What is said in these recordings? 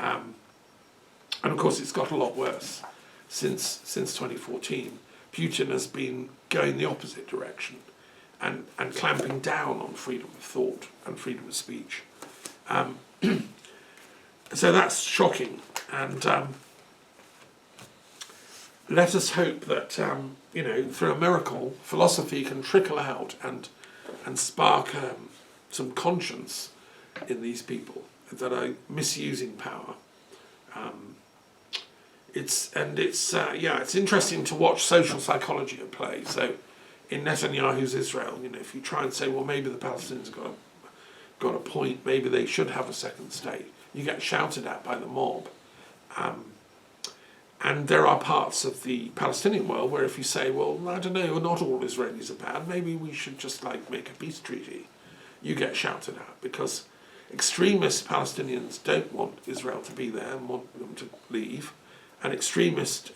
And of course it's got a lot worse since 2014. Putin has been going the opposite direction and clamping down on freedom of thought and freedom of speech. So that's shocking, and let us hope that through a miracle, philosophy can trickle out and spark some conscience in these people that are misusing power. It's interesting to watch social psychology at play. So, in Netanyahu's Israel, if you try and say, well, maybe the Palestinians got a point, maybe they should have a second state, you get shouted at by the mob. And there are parts of the Palestinian world where if you say, well, I don't know, not all Israelis are bad, maybe we should just make a peace treaty, you get shouted at, because extremist Palestinians don't want Israel to be there and want them to leave, and extremist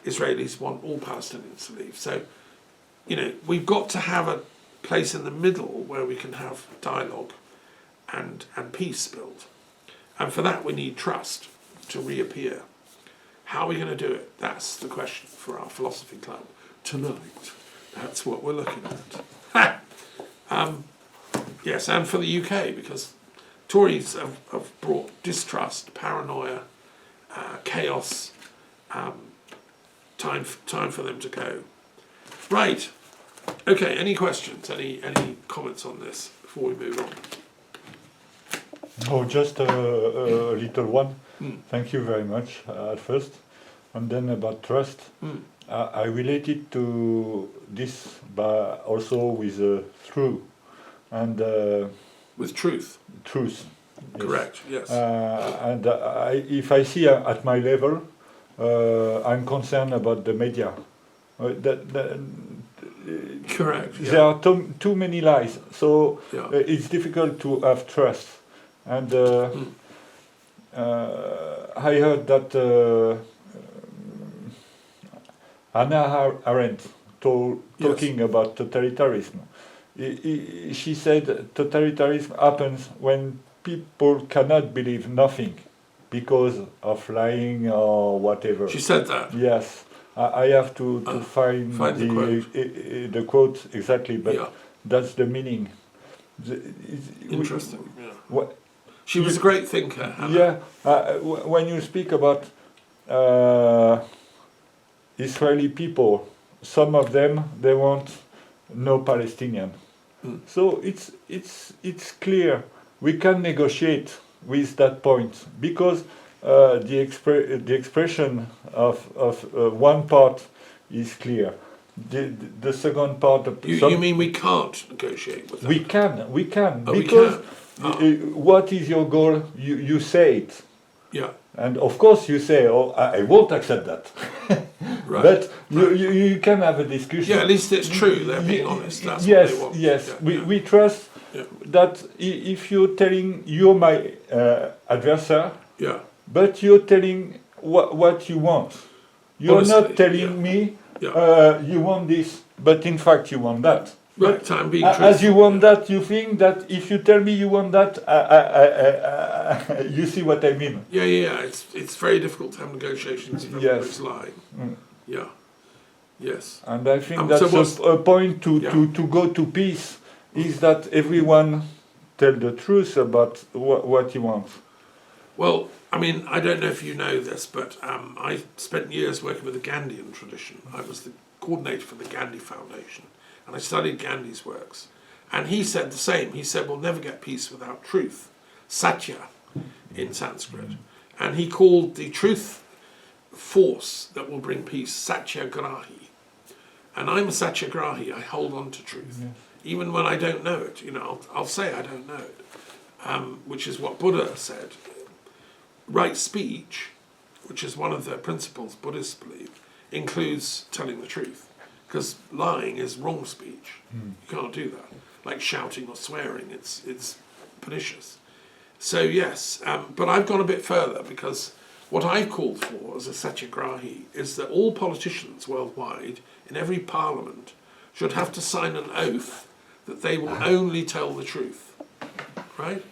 Israelis want all Palestinians to leave. So, we've got to have a place in the middle where we can have dialogue and peace built. And for that we need trust to reappear. How are we going to do it? That's the question for our philosophy club tonight. That's what we're looking at. Yes, and for the UK, because Tories have brought distrust, paranoia, chaos, time for them to go. Right. Okay, any questions? Any comments on this before we move on? Oh, just a little one. Thank you very much at first. And then about trust. I related to this also with true and with truth. Truth. Yes. Correct. Yes. And if I see at my level, I'm concerned about the media. Correct. Yeah. There are too many lies, so yeah. It's difficult to have trust. And I heard that Hannah Arendt talking about totalitarianism. She said totalitarianism happens when people cannot believe nothing because of lying or whatever. She said that? Yes. I have to find the quote exactly, but yeah. That's the meaning. Interesting. Yeah. She was a great thinker, Hannah. Yeah. When you speak about Israeli people, some of them they want no Palestinian. So it's clear we can negotiate with that point because the expression of one part is clear. The second part of you mean we can't negotiate with that? We can oh, because we can. What is your goal? You say it. Yeah. And of course you say, oh, I won't accept that. Right. But you can have a discussion. Yeah, at least it's true. They're being honest. That's yes, what they want. yes. Yeah, we trust that if you're telling you're my adversary, but you're telling what you want. You're honestly, not telling me you want this, but in fact you want that. Right, but time being as you want that, you think that if you tell me you want that, you see what I mean. Yeah. It's very difficult to have negotiations if everybody's lying. Yeah. Yes. And I think that's a point to go to peace is that everyone tell the truth about what he wants. Well, I mean, I don't know if you know this, but I spent years working with the Gandhian tradition. I was the coordinator for the Gandhi Foundation, and I studied Gandhi's works. And he said the same. He said, we'll never get peace without truth. Satya in Sanskrit. And he called the truth force that will bring peace Satyagrahi. And I'm a Satyagrahi. I hold on to truth. Yes. Even when I don't know it. I'll say I don't know it. Which is what Buddha said. Right speech, which is one of the principles Buddhists believe, includes telling the truth. Because lying is wrong speech. You can't do that. Like shouting or swearing, it's pernicious. So yes, but I've gone a bit further because what I've called for as a Satyagrahi is that all politicians worldwide, in every parliament, should have to sign an oath that they will only tell the truth. Right?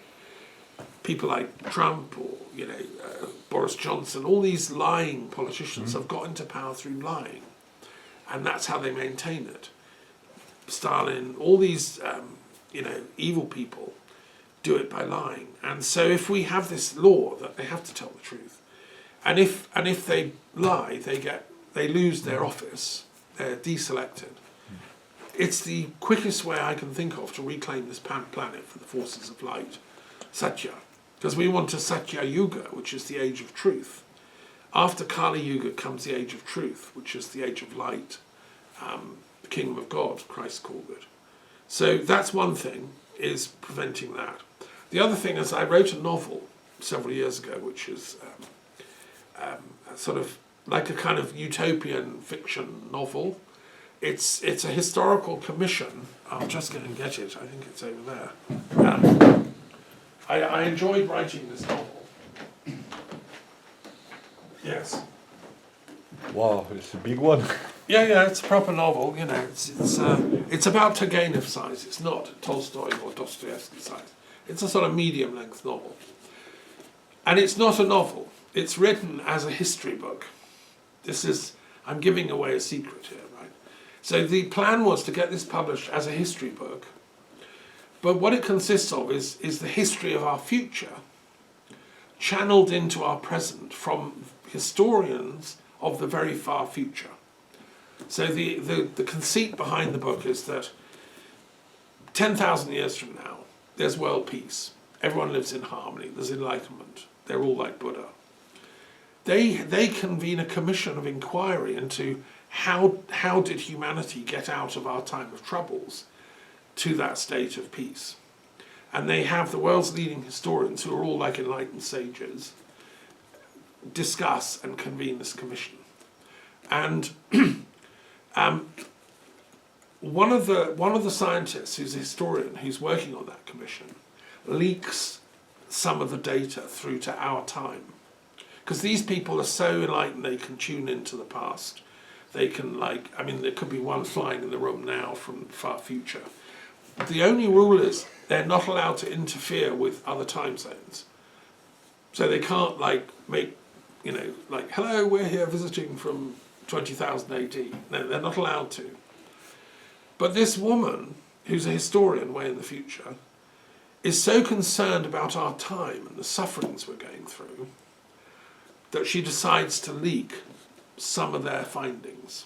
people like Trump or Boris Johnson, all these lying politicians have got into power through lying, and that's how they maintain it. Stalin, all these evil people do it by lying. And so if we have this law that they have to tell the truth, and if they lie, they lose their office, they're deselected. It's the quickest way I can think of to reclaim this planet for the forces of light, Satya, because we want a Satya Yuga, which is the age of truth. After Kali Yuga comes the age of truth, which is the age of light, the kingdom of God, Christ called it. So that's one thing, is preventing that. The other thing is I wrote a novel several years ago, which is sort of like a kind of utopian fiction novel. It's a historical commission. I'll just go and get it. I think it's over there. I enjoyed writing this novel. Yes. Wow, it's a big one. Yeah, it's a proper novel. It's about Turgenev size. It's not Tolstoy or Dostoevsky size. It's a sort of medium-length novel, and it's not a novel. It's written as a history book. I'm giving away a secret here, right? So the plan was to get this published as a history book, but what it consists of is the history of our future, channeled into our present from historians of the very far future. So the conceit behind the book is that 10,000 years from now, there's world peace. Everyone lives in harmony. There's enlightenment. They're all like Buddha. They convene a commission of inquiry into how did humanity get out of our time of troubles to that state of peace. And they have the world's leading historians, who are all like enlightened sages, discuss and convene this commission. And one of the scientists, who's a historian, who's working on that commission, leaks some of the data through to our time. Because these people are so enlightened, they can tune into the past. They can, there could be one flying in the room now from the far future. The only rule is they're not allowed to interfere with other time zones. So they can't make, hello, we're here visiting from 20,000 AD. No, they're not allowed to. But this woman, who's a historian way in the future, is so concerned about our time and the sufferings we're going through that she decides to leak some of their findings.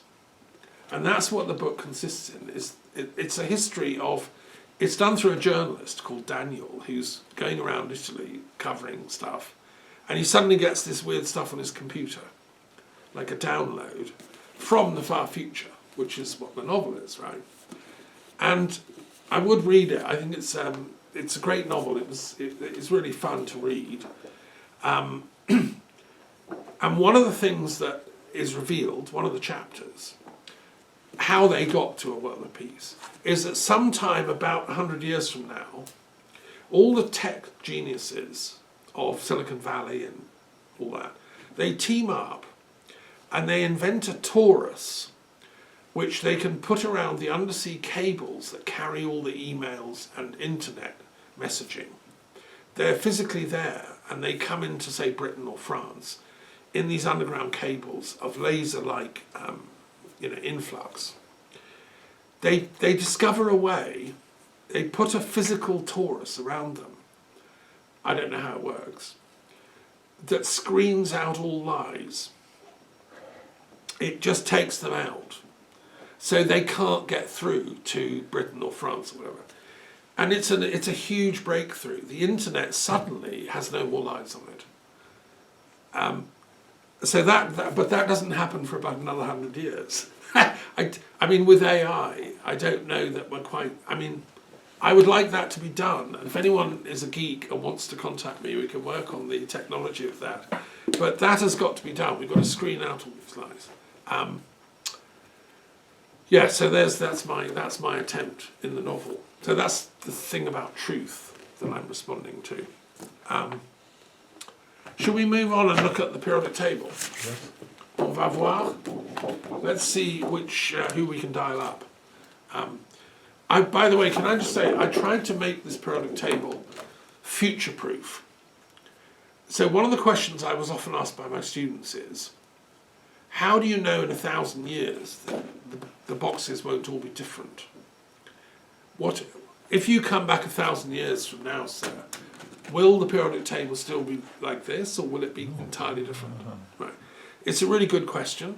And that's what the book consists in. It's a history of, it's done through a journalist called Daniel, who's going around Italy covering stuff, and he suddenly gets this weird stuff on his computer, like a download from the far future, which is what the novel is, right? And I would read it. I think it's a great novel. It's really fun to read. And one of the things that is revealed, one of the chapters, how they got to a world of peace, is that sometime about 100 years from now, all the tech geniuses of Silicon Valley and all that, they team up and they invent a torus which they can put around the undersea cables that carry all the emails and internet messaging. They're physically there, and they come into, say, Britain or France in these underground cables of laser-like influx. They discover a way, they put a physical torus around them, I don't know how it works, that screens out all lies. It just takes them out. So they can't get through to Britain or France or whatever. And it's a huge breakthrough. The internet suddenly has no more lies on it. But that doesn't happen for about another 100 years. I mean, with AI, I don't know that we're quite, I would like that to be done. And if anyone is a geek and wants to contact me, we can work on the technology of that. But that has got to be done. We've got to screen out all these lies. So that's my attempt in the novel. So that's the thing about truth that I'm responding to. Should we move on and look at the periodic table? Yes. On va voir. Let's see who we can dial up. By the way, can I just say, I tried to make this periodic table future-proof. So one of the questions I was often asked by my students is, how do you know in 1,000 years that the boxes won't all be different? What if you come back 1,000 years from now, sir? Will the periodic table still be like this, or will it be entirely different? Right. It's a really good question.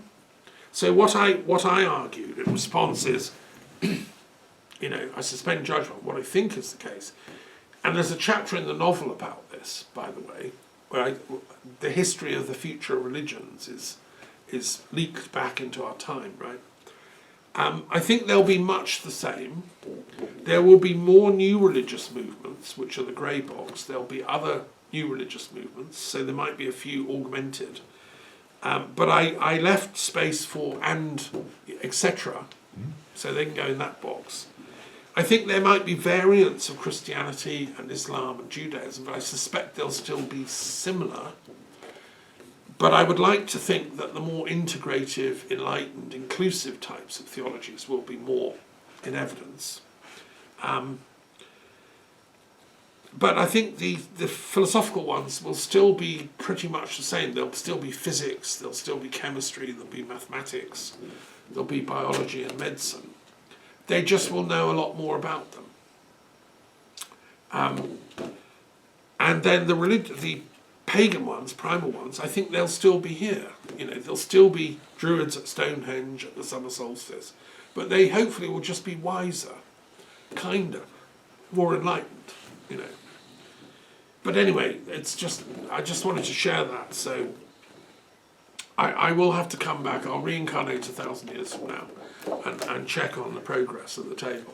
So what I argued in response is, I suspend judgment. What I think is the case, and there's a chapter in the novel about this, by the way, where the history of the future of religions is leaked back into our time, right? I think they'll be much the same. There will be more new religious movements, which are the grey box. There'll be other new religious movements, so there might be a few augmented. But I left space for and etc. So they can go in that box. I think there might be variants of Christianity and Islam and Judaism, but I suspect they'll still be similar. But I would like to think that the more integrative, enlightened, inclusive types of theologies will be more in evidence. But I think the philosophical ones will still be pretty much the same. There'll still be physics, there'll still be chemistry, there'll be mathematics, there'll be biology and medicine. They just will know a lot more about them. And then the pagan ones, primal ones, I think they'll still be here. There'll still be druids at Stonehenge at the summer solstice, but they hopefully will just be wiser, kinder, more enlightened. But anyway, I just wanted to share that. So I will have to come back. I'll reincarnate 1,000 years from now and check on the progress of the table.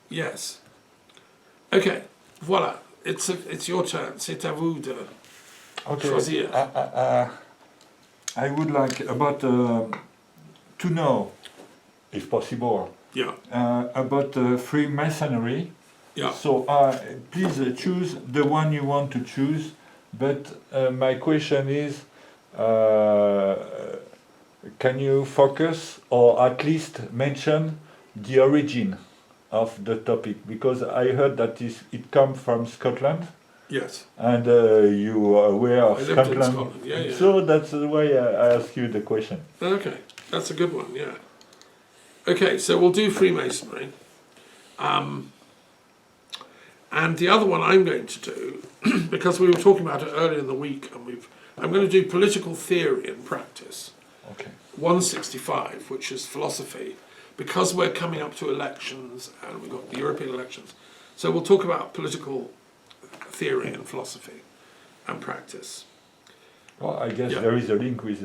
Yes. Okay. Voila. It's your turn. C'est à vous de choisir. I would like to know, if possible, about Freemasonry. Yeah. So please choose the one you want to choose. But my question is, can you focus or at least mention the origin of the topic? Because I heard that it comes from Scotland. Yes. And you are aware of I lived Scotland. in Scotland. Yeah. So that's why I ask you the question. Okay, that's a good one. Yeah. Okay, so we'll do Freemasonry. And the other one I'm going to do, because we were talking about it earlier in the week, and I'm going to do political theory and practice. Okay. 165, which is philosophy, because we're coming up to elections and we've got the European elections. So we'll talk about political theory and philosophy and practice. Well, I guess there is a link with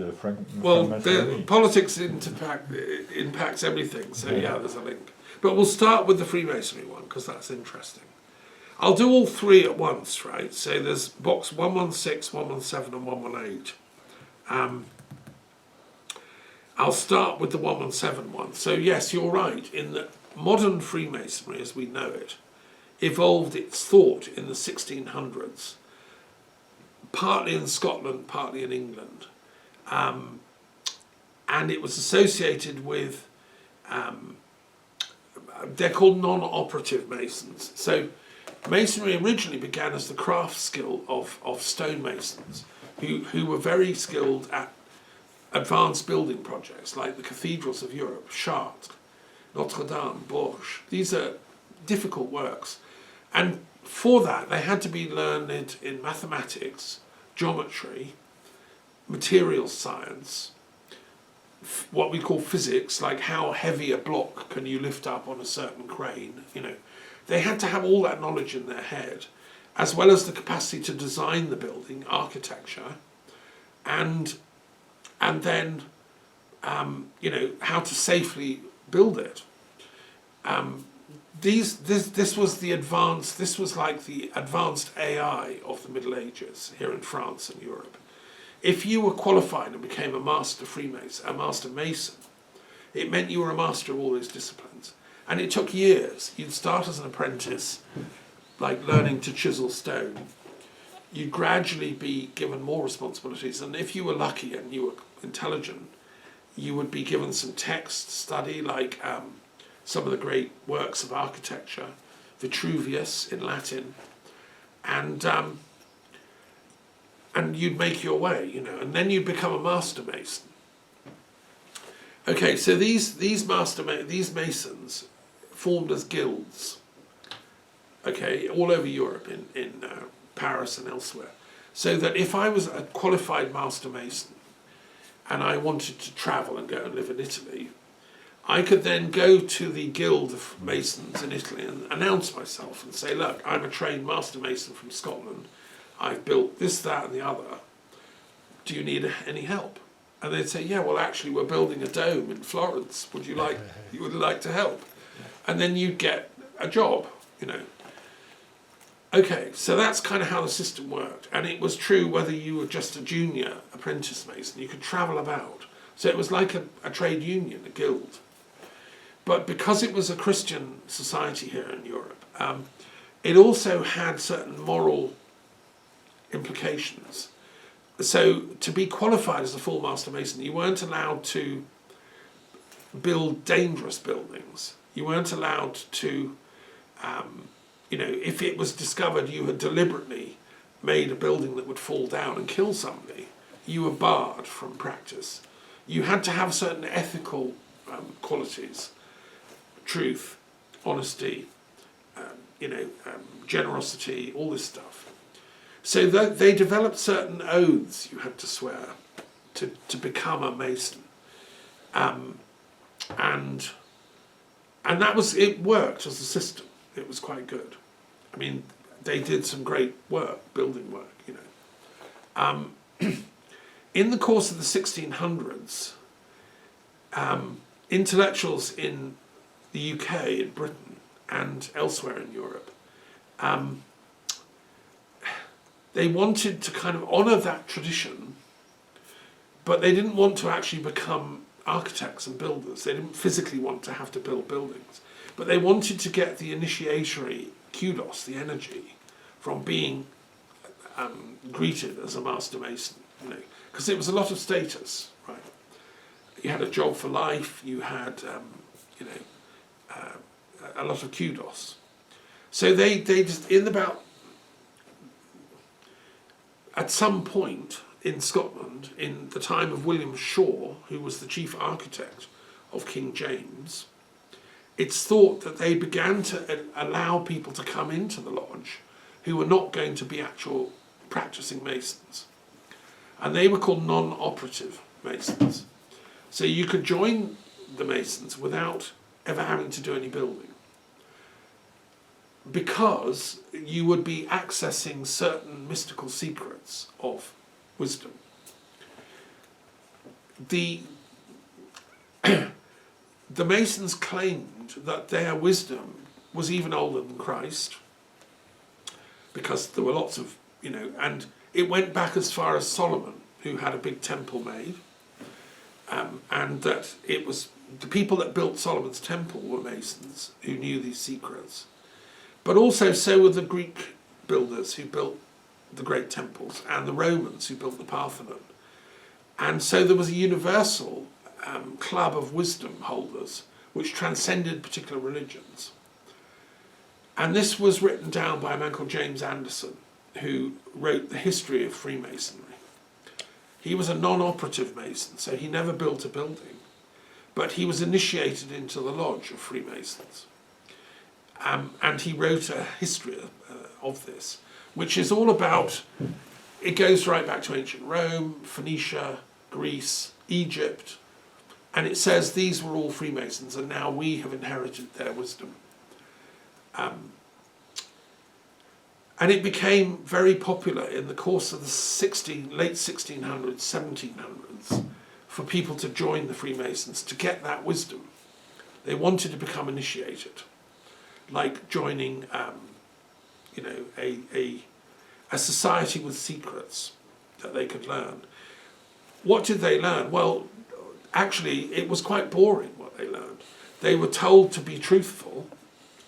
Well, Freemasonry. politics impacts everything, so yeah, there's a link. But we'll start with the Freemasonry one, because that's interesting. I'll do all three at once, right? So there's box 116, 117 and 118. I'll start with the 117 one. So yes, you're right, in that modern Freemasonry, as we know it, evolved its thought in the 1600s, partly in Scotland, partly in England. And it was associated with, they're called non-operative Masons. So Masonry originally began as the craft skill of stonemasons, who were very skilled at advanced building projects like the cathedrals of Europe, Chartres, Notre Dame, Bourges. These are difficult works. And for that, they had to be learned in mathematics, geometry, materials science, what we call physics, like how heavy a block can you lift up on a certain crane. They had to have all that knowledge in their head, as well as the capacity to design the building, architecture, and then how to safely build it. This was like the advanced AI of the Middle Ages here in France and Europe. If you were qualified and became a master Freemason, a master Mason, it meant you were a master of all these disciplines. And it took years. You'd start as an apprentice, like learning to chisel stone. You'd gradually be given more responsibilities, and if you were lucky and you were intelligent, you would be given some text study, like some of the great works of architecture, Vitruvius in Latin, and you'd make your way, you know, and then you'd become a master mason. Okay, so these masons formed as guilds. Okay, all over Europe, in Paris and elsewhere, so that if I was a qualified master mason and I wanted to travel and go and live in Italy, I could then go to the Guild of Masons in Italy and announce myself and say, look, I'm a trained master mason from Scotland. I've built this, that and the other. Do you need any help? And they'd say, yeah, well, actually, we're building a dome in Florence. You would like to help? And then you'd get a job, you know. Okay, so that's kind of how the system worked. And it was true whether you were just a junior apprentice mason. You could travel about. So it was like a trade union, a guild. But because it was a Christian society here in Europe, it also had certain moral implications. So to be qualified as a full master mason, you weren't allowed to build dangerous buildings. You weren't allowed to, you know, if it was discovered you had deliberately made a building that would fall down and kill somebody, you were barred from practice. You had to have certain ethical qualities, truth, honesty, generosity, all this stuff. So they developed certain oaths you had to swear to become a mason, and that was, it worked as a system. It was quite good. I mean, they did some great work, building work, you know. In the course of the 1600s, intellectuals in the UK, in Britain, and elsewhere in Europe, they wanted to kind of honour that tradition, but they didn't want to actually become architects and builders. They didn't physically want to have to build buildings, but they wanted to get the initiatory kudos, the energy, from being greeted as a master mason, you know, because it was a lot of status, right? You had a job for life, you had, a lot of kudos. So they just, at some point in Scotland, in the time of William Shaw, who was the chief architect of King James, it's thought that they began to allow people to come into the lodge who were not going to be actual practicing masons. And they were called non-operative masons. So you could join the masons without ever having to do any building, because you would be accessing certain mystical secrets of wisdom. The Masons claimed that their wisdom was even older than Christ, because there were lots of, and it went back as far as Solomon, who had a big temple made, and that it was the people that built Solomon's temple were Masons who knew these secrets. But also so were the Greek builders who built the great temples, and the Romans who built the Parthenon. And so there was a universal club of wisdom holders which transcended particular religions. And this was written down by a man called James Anderson, who wrote the history of Freemasonry. He was a non-operative Mason, so he never built a building, but he was initiated into the lodge of Freemasons. And he wrote a history of this, which is all about, it goes right back to ancient Rome, Phoenicia, Greece, Egypt, and it says these were all Freemasons, and now we have inherited their wisdom. And it became very popular in the course of the late 1600s, 1700s, for people to join the Freemasons to get that wisdom. They wanted to become initiated, like joining, a society with secrets that they could learn. What did they learn? Well, actually, it was quite boring what they learned. They were told to be truthful,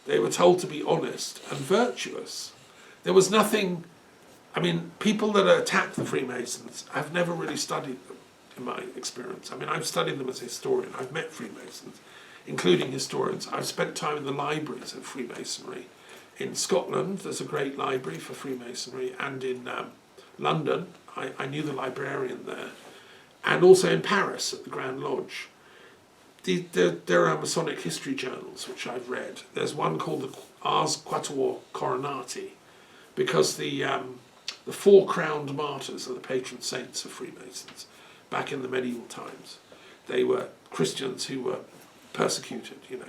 they were told to be honest and virtuous. There was nothing, people that attack the Freemasons, I've never really studied them in my experience. I've studied them as a historian, I've met Freemasons, including historians. I've spent time in the libraries of Freemasonry In Scotland, there's a great library for Freemasonry, and in London, I knew the librarian there, and also in Paris at the Grand Lodge. There are Masonic history journals which I've read. There's one called the Ars Quatuor Coronati, because the four crowned martyrs are the patron saints of Freemasons back in the medieval times. They were Christians who were persecuted, you know.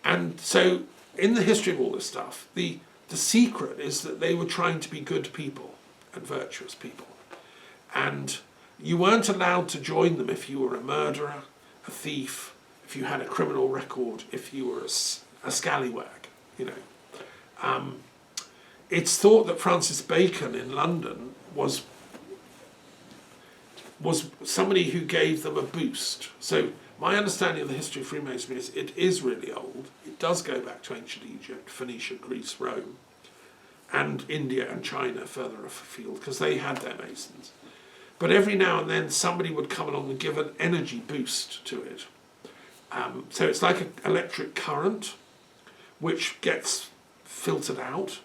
And so in the history of all this stuff, the secret is that they were trying to be good people and virtuous people. And you weren't allowed to join them if you were a murderer, a thief, if you had a criminal record, if you were a scallywag, you know. It's thought that Francis Bacon in London was somebody who gave them a boost. So my understanding of the history of Freemasonry is it is really old. It does go back to ancient Egypt, Phoenicia, Greece, Rome, and India and China further afield, because they had their Masons. But every now and then somebody would come along and give an energy boost to it. So it's like an electric current which gets filtered out.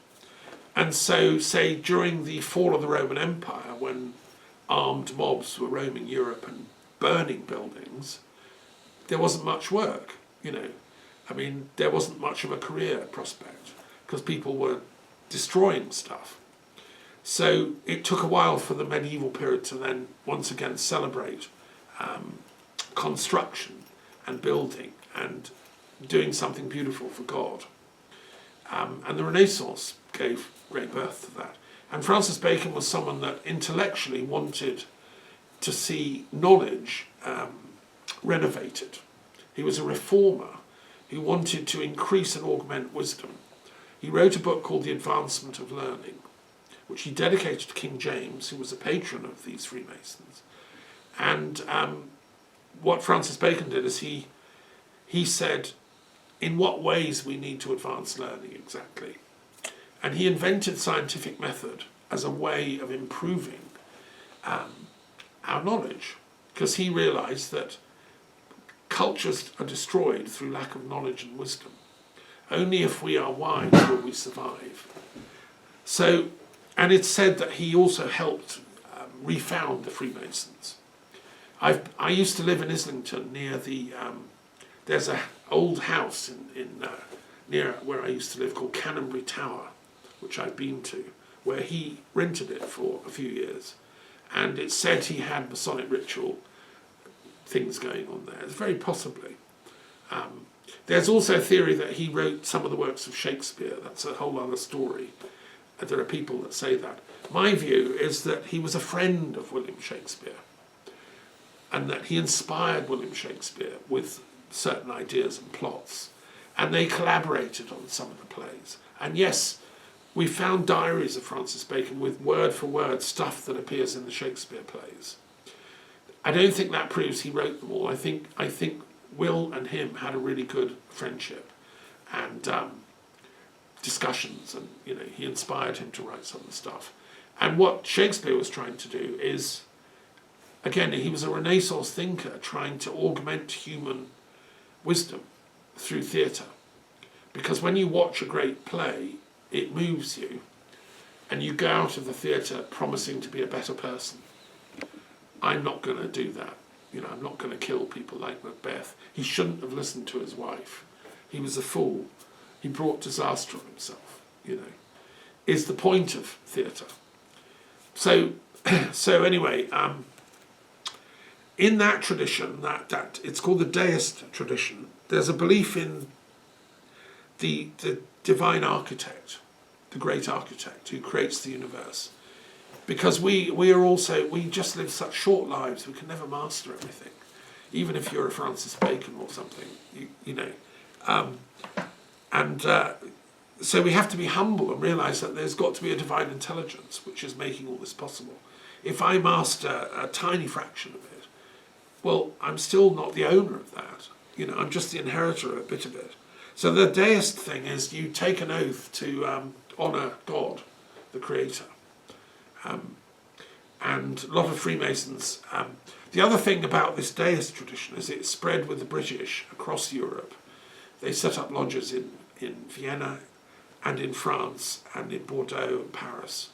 And so, say, during the fall of the Roman Empire, when armed mobs were roaming Europe and burning buildings, there wasn't much work, you know. I mean, there wasn't much of a career prospect because people were destroying stuff. So it took a while for the medieval period to then once again celebrate construction and building and doing something beautiful for God. And the Renaissance gave great birth to that. And Francis Bacon was someone that intellectually wanted to see knowledge renovated. He was a reformer who wanted to increase and augment wisdom. He wrote a book called The Advancement of Learning, which he dedicated to King James, who was a patron of these Freemasons. And what Francis Bacon did is he said in what ways we need to advance learning exactly. And he invented scientific method as a way of improving our knowledge, because he realized that cultures are destroyed through lack of knowledge and wisdom. Only if we are wise will we survive. So, and it's said that he also helped refound the Freemasons. I used to live in Islington near the, there's an old house in near where I used to live called Canonbury Tower, which I've been to, where he rented it for a few years. And it's said he had Masonic ritual things going on there. It's very possibly. There's also a theory that he wrote some of the works of Shakespeare. That's a whole other story. There are people that say that. My view is that he was a friend of William Shakespeare, and that he inspired William Shakespeare with certain ideas and plots, and they collaborated on some of the plays. And yes, we found diaries of Francis Bacon with word for word stuff that appears in the Shakespeare plays. I don't think that proves he wrote them all. I think Will and him had a really good friendship and discussions, and you know, he inspired him to write some of the stuff. And what Shakespeare was trying to do is, again, he was a Renaissance thinker trying to augment human wisdom through theatre. Because when you watch a great play, it moves you, and you go out of the theatre promising to be a better person. I'm not going to do that. You know, I'm not going to kill people like Macbeth. He shouldn't have listened to his wife. He was a fool. He brought disaster on himself, you know, is the point of theatre. So anyway, in that tradition, that it's called the Deist tradition, there's a belief in the divine architect, the great architect who creates the universe. Because we just live such short lives, we can never master everything. Even if you're a Francis Bacon or something, you know. So we have to be humble and realise that there's got to be a divine intelligence which is making all this possible. If I master a tiny fraction of it, well, I'm still not the owner of that. You know, I'm just the inheritor of a bit of it. So the Deist thing is you take an oath to honour God, the Creator. And a lot of Freemasons. The other thing about this Deist tradition is it spread with the British across Europe. They set up lodges in Vienna, and in France, and in Bordeaux and Paris.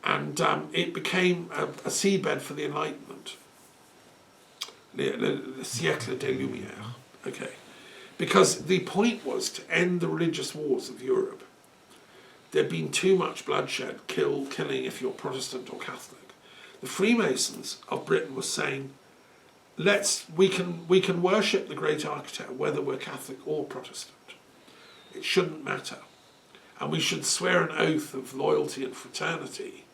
And it became a seedbed for the Enlightenment, le siècle des Lumières. Okay, because the point was to end the religious wars of Europe. There'd been too much bloodshed, killing if you're Protestant or Catholic. The Freemasons of Britain were saying, we can worship the great architect whether we're Catholic or Protestant. It shouldn't matter. And we should swear an oath of loyalty and fraternity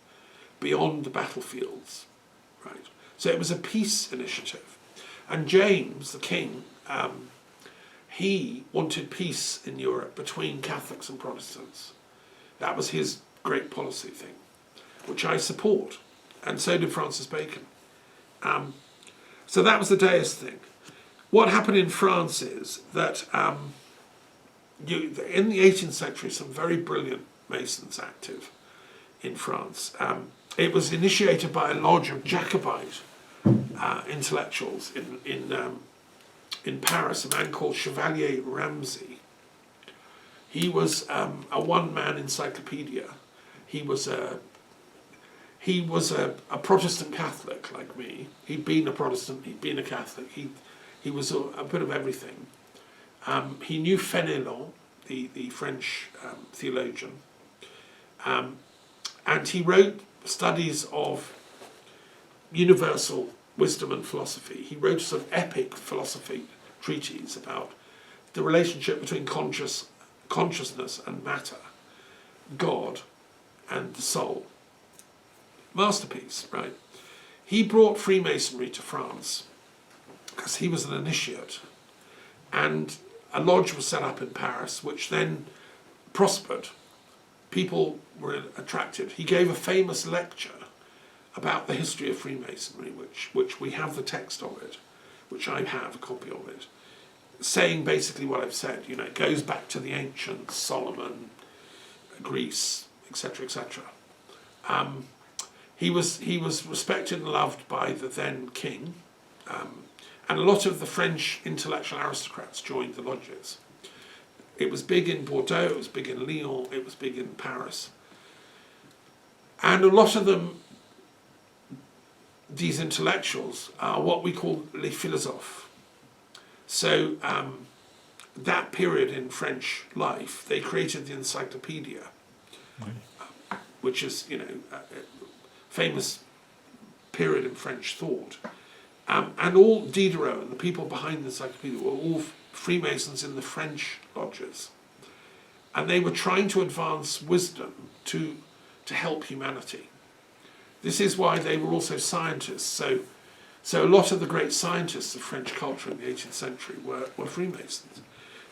beyond the battlefields. Right. So it was a peace initiative. And James, the king, he wanted peace in Europe between Catholics and Protestants. That was his great policy thing, which I support. And so did Francis Bacon. So that was the Deist thing. What happened in France is that in the 18th century, some very brilliant Masons active in France. It was initiated by a lodge of Jacobite intellectuals in Paris, a man called Chevalier Ramsay. He was a one-man encyclopedia. He was a Protestant Catholic like me. He'd been a Protestant, he'd been a Catholic. He was a bit of everything. He knew Fénelon, the French theologian, and he wrote studies of universal wisdom and philosophy. He wrote a sort of epic philosophy treatise about the relationship between consciousness and matter, God and the soul. Masterpiece, right? He brought Freemasonry to France because he was an initiate, and a lodge was set up in Paris, which then prospered. People were attracted. He gave a famous lecture about the history of Freemasonry, which we have the text of it, which I have a copy of it, saying basically what I've said. You know, it goes back to the ancients, Solomon, Greece, etc., etc. He was respected and loved by the then king, and a lot of the French intellectual aristocrats joined the lodges. It was big in Bordeaux, it was big in Lyon, it was big in Paris. And a lot of them, these intellectuals, are what we call les philosophes. So that period in French life, they created the Encyclopedia, which is, you know, a famous period in French thought. And all Diderot and the people behind the Encyclopedia were all Freemasons in the French lodges. And they were trying to advance wisdom to help humanity. This is why they were also scientists. So a lot of the great scientists of French culture in the 18th century were Freemasons.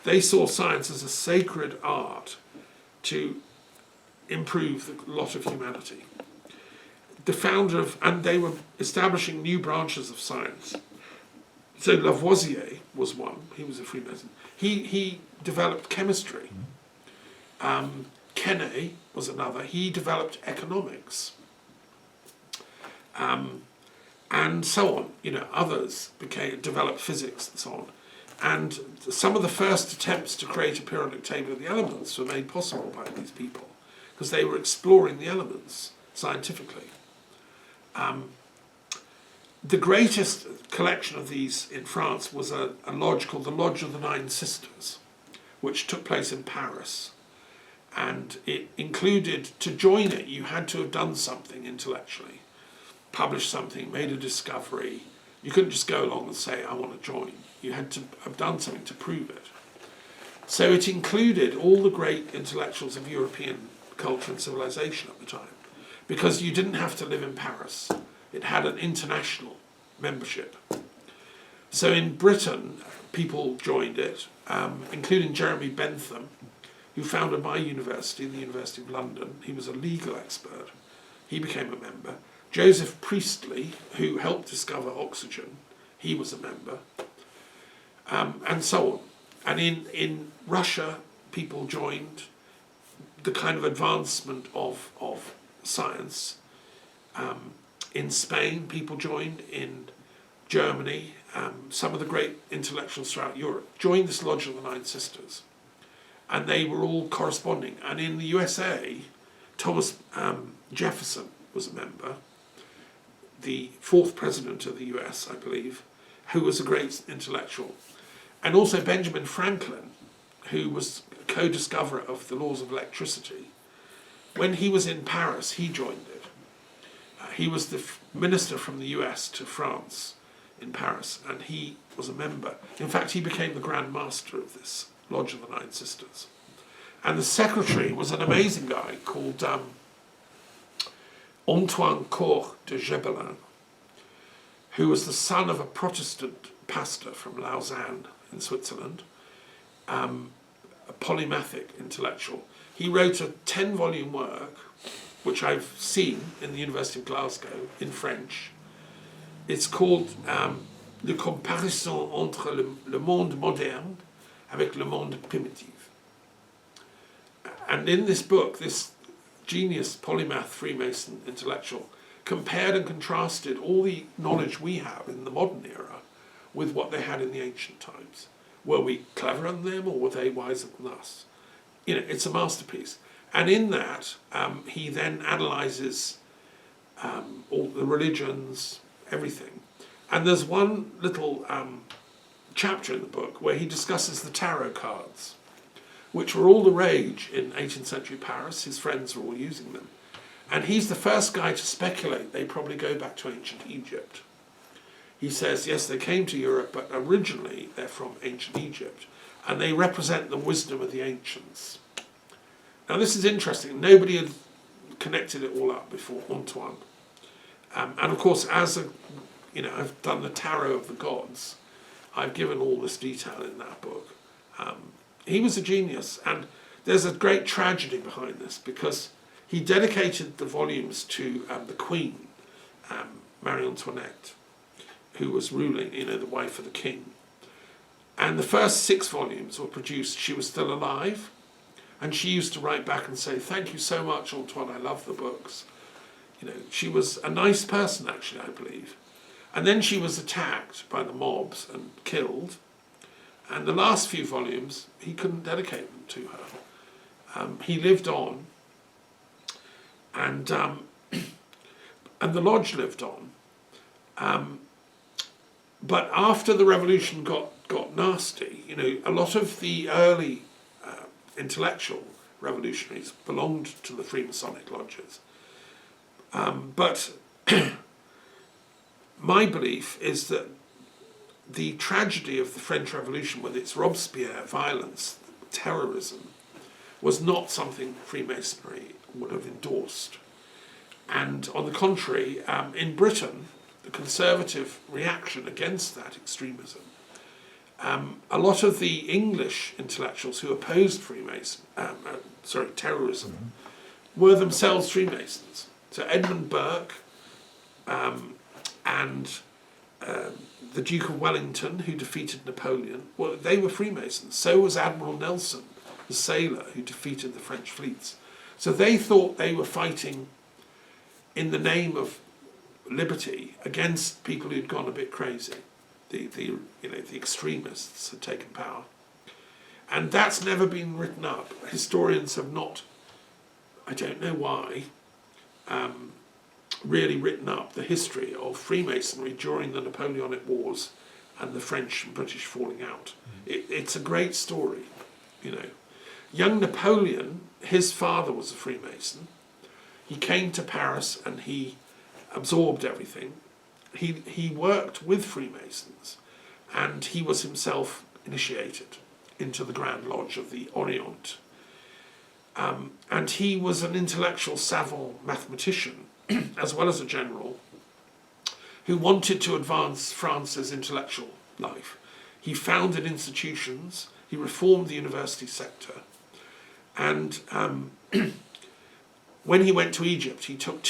They saw science as a sacred art to improve the lot of humanity. The founder of, and they were establishing new branches of science. So Lavoisier was one, he was a Freemason. He developed chemistry. Quenet was another, he developed economics. And so on, you know, others developed physics and so on. And some of the first attempts to create a periodic table of the elements were made possible by these people, because they were exploring the elements scientifically. The greatest collection of these in France was a lodge called the Lodge of the Nine Sisters, which took place in Paris. And it included, to join it, you had to have done something intellectually, published something, made a discovery. You couldn't just go along and say, I want to join. You had to have done something to prove it. So it included all the great intellectuals of European culture and civilization at the time, because you didn't have to live in Paris. It had an international membership. So in Britain, people joined it, including Jeremy Bentham, who founded my university, the University of London. He was a legal expert. He became a member. Joseph Priestley, who helped discover oxygen, he was a member, and so on. And in Russia, people joined the kind of advancement of science. In Spain, people joined. In Germany, some of the great intellectuals throughout Europe joined this Lodge of the Nine Sisters. and they were all corresponding. And in the USA, Thomas Jefferson was a member, the fourth president of the US, I believe, who was a great intellectual. And also Benjamin Franklin, who was co-discoverer of the laws of electricity. When he was in Paris, he joined it. He was the minister from the US to France in Paris, and he was a member. In fact, he became the Grand Master of this Lodge of the Nine Sisters. And the secretary was an amazing guy called Antoine Cour de Gebelin, who was the son of a Protestant pastor from Lausanne in Switzerland, a polymathic intellectual. He wrote a 10-volume work, which I've seen in the University of Glasgow in French. It's called Le comparaison entre le monde moderne avec le monde primitif. And in this book, this genius polymath Freemason intellectual compared and contrasted all the knowledge we have in the modern era with what they had in the ancient times. Were we cleverer than them, or were they wiser than us? You know, it's a masterpiece. And in that, he then analyzes all the religions, everything. And there's one little chapter in the book where he discusses the tarot cards, which were all the rage in 18th century Paris. His friends were all using them. And he's the first guy to speculate they probably go back to ancient Egypt. He says, yes, they came to Europe, but originally they're from ancient Egypt, and they represent the wisdom of the ancients. Now this is interesting. Nobody had connected it all up before Antoine. And of course, as I've done the tarot of the gods, I've given all this detail in that book. He was a genius, and there's a great tragedy behind this, because he dedicated the volumes to the Queen, Marie Antoinette, who was ruling, the wife of the king. And the first 6 volumes were produced, she was still alive, and she used to write back and say, thank you so much, Antoine, I love the books. She was a nice person, actually, I believe. And then she was attacked by the mobs and killed, and the last few volumes, he couldn't dedicate them to her. He lived on, and the lodge lived on. But after the revolution got nasty, a lot of the early intellectual revolutionaries belonged to the Freemasonic lodges. But my belief is that the tragedy of the French Revolution, with its Robespierre violence, terrorism, was not something Freemasonry would have endorsed. And on the contrary, in Britain, the conservative reaction against that extremism, a lot of the English intellectuals who opposed terrorism, were themselves Freemasons. So Edmund Burke and the Duke of Wellington, who defeated Napoleon, well, they were Freemasons. So was Admiral Nelson, the sailor who defeated the French fleets. So they thought they were fighting in the name of liberty against people who'd gone a bit crazy. The extremists had taken power. And that's never been written up. Historians have not, I don't know why, really written up the history of Freemasonry during the Napoleonic Wars and the French and British falling out. It's a great story, Young Napoleon, his father was a Freemason. He came to Paris and he absorbed everything. He worked with Freemasons, and he was himself initiated into the Grand Lodge of the Orient. And he was an intellectual savant mathematician, as well as a general, who wanted to advance France's intellectual life. He founded institutions, he reformed the university sector, and when he went to Egypt, he took